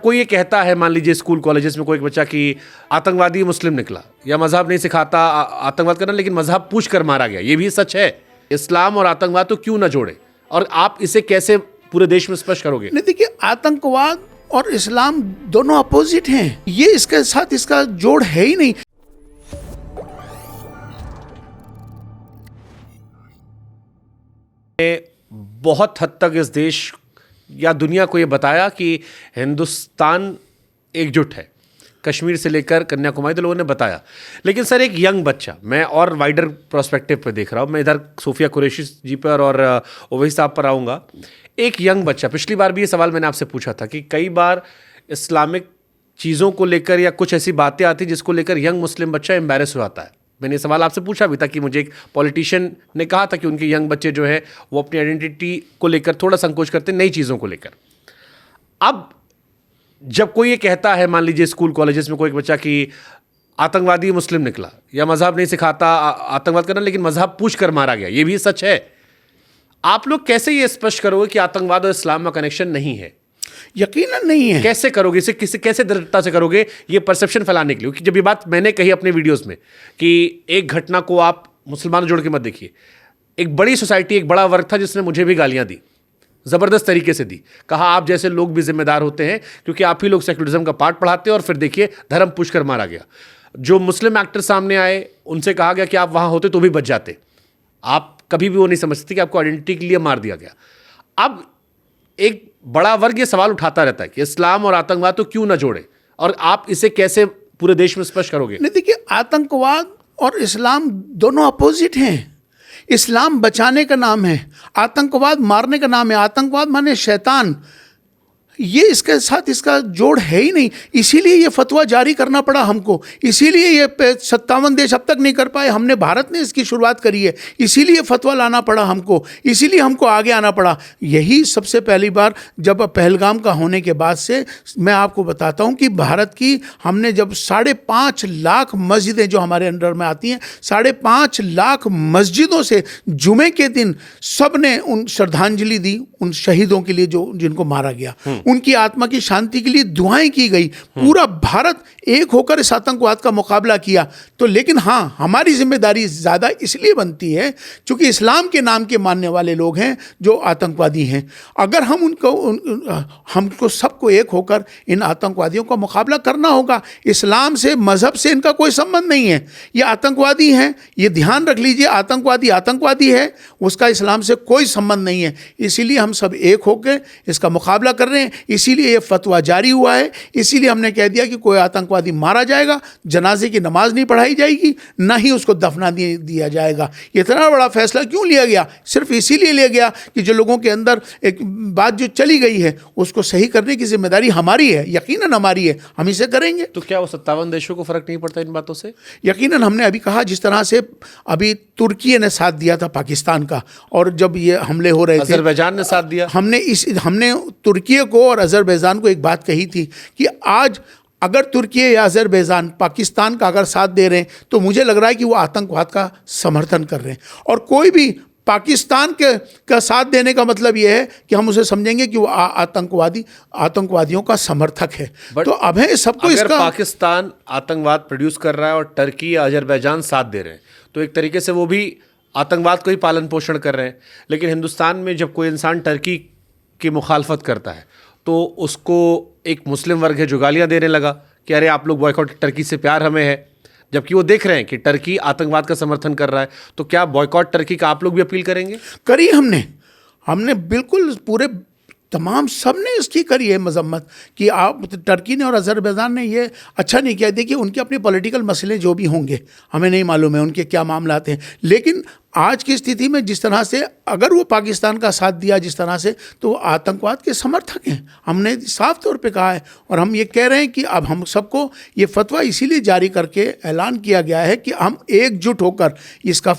कोई ये कहता है, मान लीजिए स्कूल कॉलेजेस में कोई एक बच्चा कि आतंकवादी मुस्लिम निकला या मजहब नहीं सिखाता आतंकवाद करना, लेकिन मजहब पूछ कर मारा गया, ये भी सच है। इस्लाम और आतंकवाद तो क्यों ना जोड़े, और आप इसे कैसे पूरे देश में स्पष्ट करोगे? नहीं, देखिए, आतंकवाद और इस्लाम दोनों अपोजिट हैं, ये इसके साथ इसका जोड़ है ही नहीं। बहुत हद तक इस देश या दुनिया को ये बताया कि हिंदुस्तान एकजुट है, कश्मीर से लेकर कन्याकुमारी, तो लोगों ने बताया। लेकिन सर, एक यंग बच्चा, मैं और वाइडर प्रोस्पेक्टिव पे देख रहा हूँ, मैं इधर सोफिया कुरैशी जी पर और ओवैसी साहब पर आऊँगा। एक यंग बच्चा, पिछली बार भी ये सवाल मैंने आपसे पूछा था कि कई बार इस्लामिक चीज़ों को लेकर या कुछ ऐसी बातें आती जिसको लेकर यंग मुस्लिम बच्चा एम्बैरेस हो जाता है। मैंने ये सवाल आपसे पूछा भी था कि मुझे एक पॉलिटिशियन ने कहा था कि उनके यंग बच्चे जो है वो अपनी आइडेंटिटी को लेकर थोड़ा संकोच करते हैं, नई चीज़ों को लेकर। अब जब कोई ये कहता है, मान लीजिए स्कूल कॉलेजेस में कोई एक बच्चा कि आतंकवादी मुस्लिम निकला या मजहब नहीं सिखाता आतंकवाद करना, लेकिन मजहब पूछ कर मारा गया, ये भी सच है। आप लोग कैसे ये स्पष्ट करोगे कि आतंकवाद और इस्लाम का कनेक्शन नहीं है? यकीनन नहीं है। कैसे करोगे इसे, कैसे दृढ़ता से करोगे ये परसेप्शन फैलाने के लिए? क्योंकि जब ये बात मैंने कही अपने वीडियोस में कि एक घटना को आप मुसलमानों जोड़ के मत देखिए, एक बड़ी सोसाइटी, एक बड़ा वर्ग था जिसने मुझे भी गालियां दी, ज़बरदस्त तरीके से दी, कहा आप जैसे लोग भी जिम्मेदार होते हैं क्योंकि आप ही लोग सेक्युलरिज्म का पाठ पढ़ाते हैं, और फिर देखिए धर्म पूछ कर मारा गया। जो मुस्लिम एक्टर सामने आए उनसे कहा गया कि आप वहाँ होते तो भी बच जाते, आप कभी भी वो नहीं समझते कि आपको आइडेंटिटी के लिए मार दिया गया। अब एक बड़ा वर्ग ये सवाल उठाता रहता है कि इस्लाम और आतंकवाद तो क्यों ना जोड़े, और आप इसे कैसे पूरे देश में स्पष्ट करोगे? नहीं, देखिए, आतंकवाद और इस्लाम दोनों अपोजिट हैं। इस्लाम बचाने का नाम है, आतंकवाद मारने का नाम है। आतंकवाद माने शैतान, ये इसके साथ इसका जोड़ है ही नहीं। इसीलिए ये फतवा जारी करना पड़ा हमको, इसीलिए ये 57 देश अब तक नहीं कर पाए, हमने, भारत ने इसकी शुरुआत करी है, इसीलिए फतवा लाना पड़ा हमको, इसीलिए हमको आगे आना पड़ा। यही सबसे पहली बार जब पहलगाम का होने के बाद से मैं आपको बताता हूँ कि भारत की, हमने जब 5.5 लाख मस्जिदें जो हमारे अंडर में आती हैं, 5.5 लाख मस्जिदों से जुमे के दिन सब ने उन श्रद्धांजलि दी उन शहीदों के लिए जो जिनको मारा गया, उनकी आत्मा की शांति के लिए दुआएं की गई। पूरा भारत एक होकर इस आतंकवाद का मुकाबला किया। तो लेकिन हाँ, हमारी जिम्मेदारी ज़्यादा इसलिए बनती है क्योंकि इस्लाम के नाम के मानने वाले लोग हैं जो आतंकवादी हैं। अगर हम हमको सबको एक होकर इन आतंकवादियों का मुकाबला करना होगा। इस्लाम से, मज़हब से इनका कोई संबंध नहीं है, ये आतंकवादी हैं, ये ध्यान रख लीजिए। आतंकवादी है, उसका इस्लाम से कोई संबंध नहीं है। इसीलिए हम सब एक होकर इसका मुकाबला कर रहे हैं, इसीलिए ये फतवा जारी हुआ है। इसीलिए हमने कह दिया कि कोई आतंकवादी मारा जाएगा, जनाजे की नमाज नहीं पढ़ाई जाएगी, ना ही उसको दफना दिया जाएगा। इतना बड़ा फैसला क्यों लिया गया? सिर्फ इसीलिए लिया गया कि जो लोगों के अंदर एक बात जो चली गई है उसको सही करने की जिम्मेदारी हमारी है, यकीनन हमारी है, हम इसे करेंगे। तो क्या वो 57 देशों को फर्क नहीं पड़ता इन बातों से? यकीनन, हमने अभी कहा, जिस तरह से अभी तुर्की ने साथ दिया था पाकिस्तान का, और जब ये हमले हो रहे थे अजरबैजान ने साथ दिया। हमने तुर्की को और अजरबैजान को एक बात कही थी कि आज अगर तुर्की या अजरबैजान पाकिस्तान का अगर साथ दे रहे हैं तो मुझे लग रहा है कि वो आतंकवाद का समर्थन कर रहे हैं। और कोई भी पाकिस्तान का साथ देने का मतलब ये है कि हम उसे समझेंगे कि वो आतंकवादियों का समर्थक है। तो अब है सबको अगर इसका, पाकिस्तान आतंकवाद प्रोड्यूस कर रहा है और टर्की या अजरबैजान साथ दे रहे हैं, तो एक तरीके से वो भी आतंकवाद को ही पालन पोषण कर रहे हैं। लेकिन हिंदुस्तान में जब कोई इंसान टर्की की मुखालफत करता है तो उसको एक मुस्लिम वर्ग है जो गालियां देने लगा कि अरे आप लोग बॉयकॉट, टर्की से प्यार हमें है, जबकि वो देख रहे हैं कि टर्की आतंकवाद का समर्थन कर रहा है। तो क्या बॉयकॉट टर्की का आप लोग भी अपील करेंगे? करी हमने बिल्कुल, पूरे तमाम सब ने इसकी करी है मजम्मत कि आप, टर्की ने और अजरबैजान ने ये अच्छा नहीं किया। देखिए, उनके अपने पॉलिटिकल मसले जो भी होंगे, हमें नहीं मालूम है उनके क्या मामलात हैं, लेकिन आज की स्थिति में जिस तरह से अगर वो पाकिस्तान का साथ दिया जिस तरह से, तो आतंकवाद के समर्थक हैं। हमने साफ तौर पे कहा है, और हम ये कह रहे हैं कि अब हम सबको ये फतवा इसीलिए जारी करके ऐलान किया गया है कि हम एकजुट होकर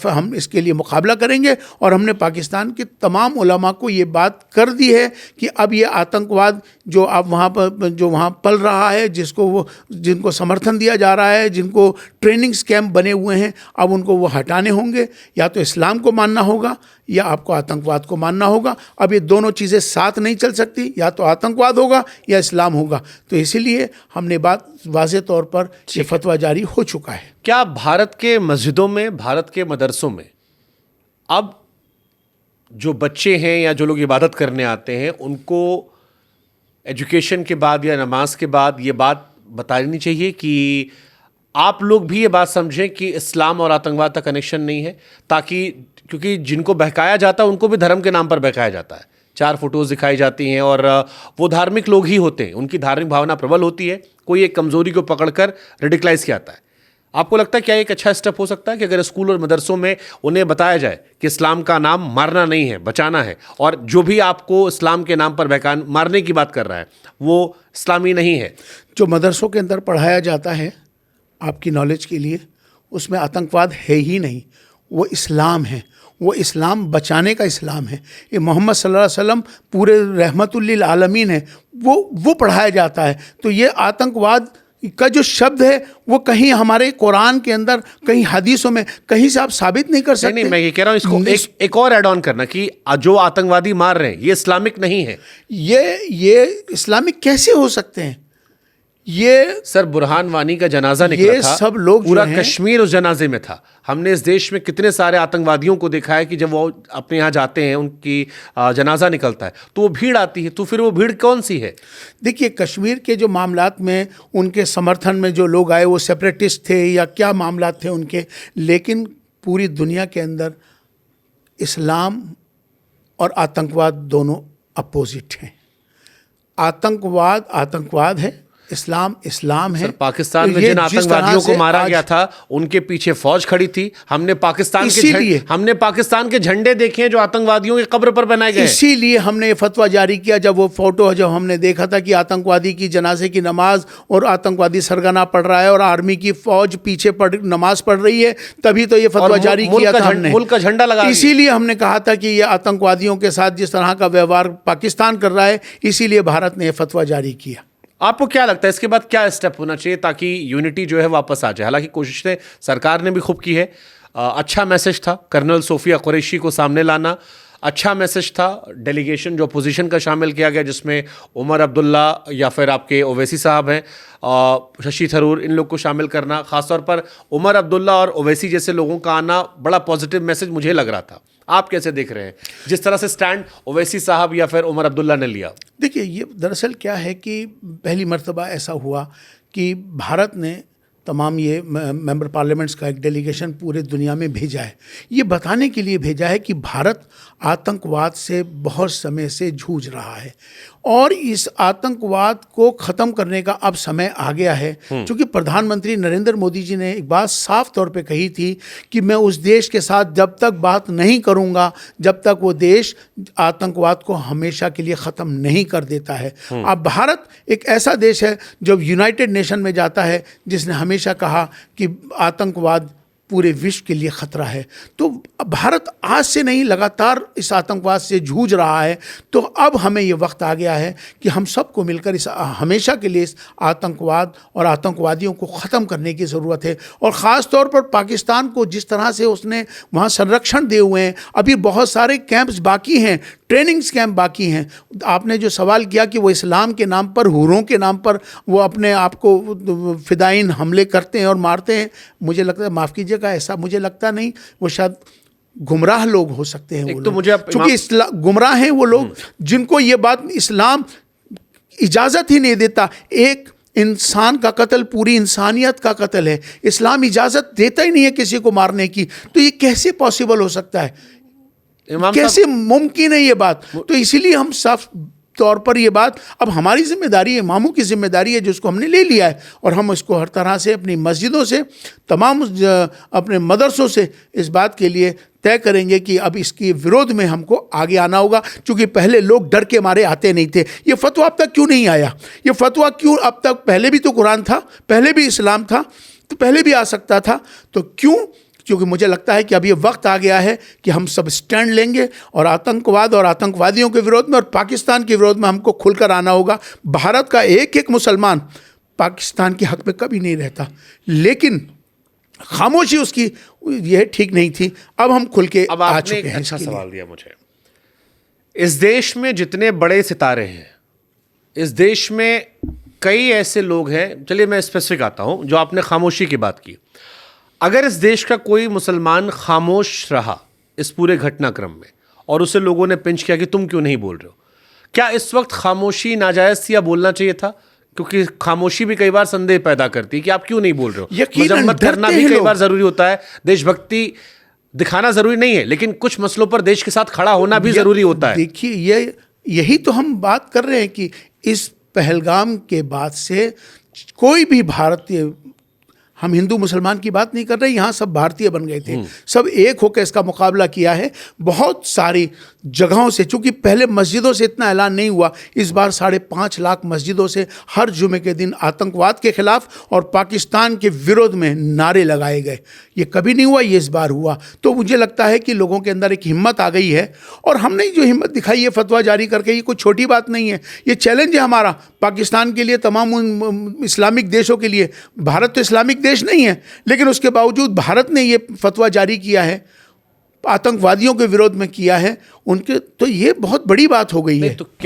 हम इसके लिए मुकाबला करेंगे। और हमने पाकिस्तान के तमाम उलमा को ये बात कर दी है कि अब ये आतंकवाद जो अब वहाँ पल रहा है, जिनको समर्थन दिया जा रहा है, जिनको ट्रेनिंग कैंप बने हुए हैं, अब उनको वो हटाने होंगे। या तो इस्लाम को मानना होगा या आपको आतंकवाद को मानना होगा। अब ये दोनों चीज़ें साथ नहीं चल सकती, या तो आतंकवाद होगा या इस्लाम होगा। तो इसीलिए हमने बात वाज़े तौर पर ये फतवा जारी हो चुका है। क्या भारत के मस्जिदों में, भारत के मदरसों में अब जो बच्चे हैं या जो लोग इबादत करने आते हैं, उनको एजुकेशन के बाद या नमाज के बाद ये बात बतानी चाहिए कि आप लोग भी ये बात समझें कि इस्लाम और आतंकवाद का कनेक्शन नहीं है, ताकि क्योंकि जिनको बहकाया जाता है उनको भी धर्म के नाम पर बहकाया जाता है। 4 फोटोज़ दिखाई जाती हैं और वो धार्मिक लोग ही होते हैं, उनकी धार्मिक भावना प्रबल होती है, कोई एक कमज़ोरी को पकड़कर रेडिकलाइज किया जाता है। आपको लगता है क्या एक अच्छा स्टेप हो सकता है कि अगर स्कूल और मदरसों में उन्हें बताया जाए कि इस्लाम का नाम मारना नहीं है, बचाना है, और जो भी आपको इस्लाम के नाम पर मारने की बात कर रहा है वो इस्लामी नहीं है? जो मदरसों के अंदर पढ़ाया जाता है, आपकी नॉलेज के लिए, उसमें आतंकवाद है ही नहीं, वो इस्लाम है, वो इस्लाम बचाने का इस्लाम है। ये मोहम्मद सल्लल्लाहु अलैहि वसल्लम पूरे रहमतुल्लिल आलमीन है, वो पढ़ाया जाता है। तो ये आतंकवाद का जो शब्द है वो कहीं हमारे कुरान के अंदर, कहीं हदीसों में, कहीं से आप साबित नहीं कर सकते। नहीं, मैं ये कह रहा हूँ इसको एक और ऐड ऑन करना कि जो आतंकवादी मार रहे हैं ये इस्लामिक नहीं है। ये इस्लामिक कैसे हो सकते हैं? ये सर, बुरहान वानी का जनाजा निकला ये था, सब लोग पूरा कश्मीर उस जनाजे में था। हमने इस देश में कितने सारे आतंकवादियों को देखा है कि जब वो अपने यहाँ जाते हैं, उनकी जनाजा निकलता है तो वो भीड़ आती है। तो फिर वो भीड़ कौन सी है? देखिए, कश्मीर के जो मामलात में उनके समर्थन में जो लोग आए वो सेपरेटिस्ट थे या क्या मामलात थे उनके, लेकिन पूरी दुनिया के अंदर इस्लाम और आतंकवाद दोनों अपोजिट हैं। आतंकवाद आतंकवाद है, इस्लाम है। पाकिस्तान में जिन आतंकवादियों को मारा गया था उनके पीछे फौज खड़ी थी। हमने पाकिस्तान के झंडे देखे हैं जो आतंकवादियों की कब्र पर बनाए गए। इसीलिए हमने ये फतवा जारी किया। जब वो फोटो जब हमने देखा था कि आतंकवादी की जनाजे की नमाज और आतंकवादी सरगना पढ़ रहा है और आर्मी की फौज पीछे नमाज पढ़ रही है, तभी तो ये फतवा जारी किया था हमने, मुल्क का झंडा लगा। इसीलिए हमने कहा था कि ये आतंकवादियों के साथ जिस तरह का व्यवहार पाकिस्तान कर रहा है, इसीलिए भारत ने यह फतवा जारी किया। आपको क्या लगता है इसके बाद क्या स्टेप होना चाहिए ताकि यूनिटी जो है वापस आ जाए? हालांकि कोशिशें सरकार ने भी खूब की है। अच्छा मैसेज था कर्नल सोफिया कुरैशी को सामने लाना, अच्छा मैसेज था डेलीगेशन जो अपोजिशन का शामिल किया गया, जिसमें उमर अब्दुल्ला या फिर आपके ओवैसी साहब हैं, शशि थरूर, इन लोग को शामिल करना, खासतौर पर उमर अब्दुल्ला और ओवैसी जैसे लोगों का आना बड़ा पॉजिटिव मैसेज मुझे लग रहा था। आप कैसे देख रहे हैं जिस तरह से स्टैंड ओवैसी साहब या फिर उमर अब्दुल्ला ने लिया? देखिए, ये दरअसल क्या है कि पहली मर्तबा ऐसा हुआ कि भारत ने तमाम ये मेंबर पार्लियामेंट्स का एक डेलीगेशन पूरे दुनिया में भेजा है। ये बताने के लिए भेजा है कि भारत आतंकवाद से बहुत समय से जूझ रहा है और इस आतंकवाद को ख़त्म करने का अब समय आ गया है। क्योंकि प्रधानमंत्री नरेंद्र मोदी जी ने एक बात साफ तौर पे कही थी कि मैं उस देश के साथ जब तक बात नहीं करूंगा जब तक वो देश आतंकवाद को हमेशा के लिए ख़त्म नहीं कर देता है। अब भारत एक ऐसा देश है जो यूनाइटेड नेशन में जाता है, जिसने हमेशा कहा कि आतंकवाद पूरे विश्व के लिए ख़तरा है। तो भारत आज से नहीं, लगातार इस आतंकवाद से जूझ रहा है। तो अब हमें ये वक्त आ गया है कि हम सबको मिलकर इस हमेशा के लिए इस आतंकवाद और आतंकवादियों को ख़त्म करने की ज़रूरत है। और ख़ास तौर पर पाकिस्तान को जिस तरह से उसने वहाँ संरक्षण दिए हुए हैं, अभी बहुत सारे कैंप्स बाकी हैं, ट्रेनिंग्स कैंप बाकी हैं। आपने जो सवाल किया कि वो इस्लाम के नाम पर, हुरों के नाम पर वो अपने आप को फिदाइन हमले करते हैं और मारते हैं, मुझे लगता है, माफ़ कीजिएगा, ऐसा मुझे लगता नहीं। वो शायद गुमराह लोग हो सकते हैं। वो तो मुझे चूंकि गुमराह हैं वो लोग जिनको ये बात इस्लाम इजाज़त ही नहीं देता। एक इंसान का कत्ल पूरी इंसानियत का कत्ल है, इस्लाम इजाज़त देता ही नहीं है किसी को मारने की। तो ये कैसे पॉसिबल हो सकता है, कैसे मुमकिन है ये बात? तो इसीलिए हम साफ तौर पर ये बात अब हमारी जिम्मेदारी है, इमामों की जिम्मेदारी है, जिसको हमने ले लिया है, और हम इसको हर तरह से अपनी मस्जिदों से, तमाम अपने मदरसों से इस बात के लिए तय करेंगे कि अब इसके विरोध में हमको आगे आना होगा। क्योंकि पहले लोग डर के मारे आते नहीं थे। ये फतवा अब तक क्यों नहीं आया? ये फतवा क्यों अब तक? पहले भी तो कुरान था, पहले भी इस्लाम था, तो पहले भी आ सकता था। तो क्यों? क्योंकि मुझे लगता है कि अब ये वक्त आ गया है कि हम सब स्टैंड लेंगे और आतंकवाद और आतंकवादियों के विरोध में और पाकिस्तान के विरोध में हमको खुलकर आना होगा। भारत का एक एक मुसलमान पाकिस्तान के हक में कभी नहीं रहता, लेकिन खामोशी उसकी यह ठीक नहीं थी। अब हम खुल के अब आ आपने चुके एक हैं अच्छा इसके लिए। सवाल दिया मुझे। इस देश में जितने बड़े सितारे हैं, इस देश में कई ऐसे लोग हैं, चलिए मैं स्पेसिफिक आता हूं, जो आपने खामोशी की बात की। अगर इस देश का कोई मुसलमान खामोश रहा इस पूरे घटनाक्रम में और उसे लोगों ने पिंच किया कि तुम क्यों नहीं बोल रहे हो, क्या इस वक्त खामोशी नाजायज थी या बोलना चाहिए था? क्योंकि खामोशी भी कई बार संदेह पैदा करती है कि आप क्यों नहीं बोल रहे हो। यकीनन मजम्मत करना डरते भी हैं कई लोग। बार जरूरी होता है, देशभक्ति दिखाना जरूरी नहीं है, लेकिन कुछ मसलों पर देश के साथ खड़ा होना भी जरूरी होता है। देखिए, यही तो हम बात कर रहे हैं कि इस पहलगाम के बाद से कोई भी भारतीय, हम हिंदू मुसलमान की बात नहीं कर रहे, यहाँ सब भारतीय बन गए थे, सब एक होकर इसका मुकाबला किया है। बहुत सारी जगहों से, चूंकि पहले मस्जिदों से इतना ऐलान नहीं हुआ, इस बार 5.5 लाख मस्जिदों से हर जुमे के दिन आतंकवाद के खिलाफ और पाकिस्तान के विरोध में नारे लगाए गए। ये कभी नहीं हुआ, ये इस बार हुआ। तो मुझे लगता है कि लोगों के अंदर एक हिम्मत आ गई है, और हमने जो हिम्मत दिखाई है फतवा जारी करके, ये कोई छोटी बात नहीं है। ये चैलेंज है हमारा पाकिस्तान के लिए, तमाम उन इस्लामिक देशों के लिए। भारत तो इस्लामिक देश नहीं है, लेकिन उसके बावजूद भारत ने ये फतवा जारी किया है, आतंकवादियों के विरोध में किया है उनके, तो ये बहुत बड़ी बात हो गई है। तो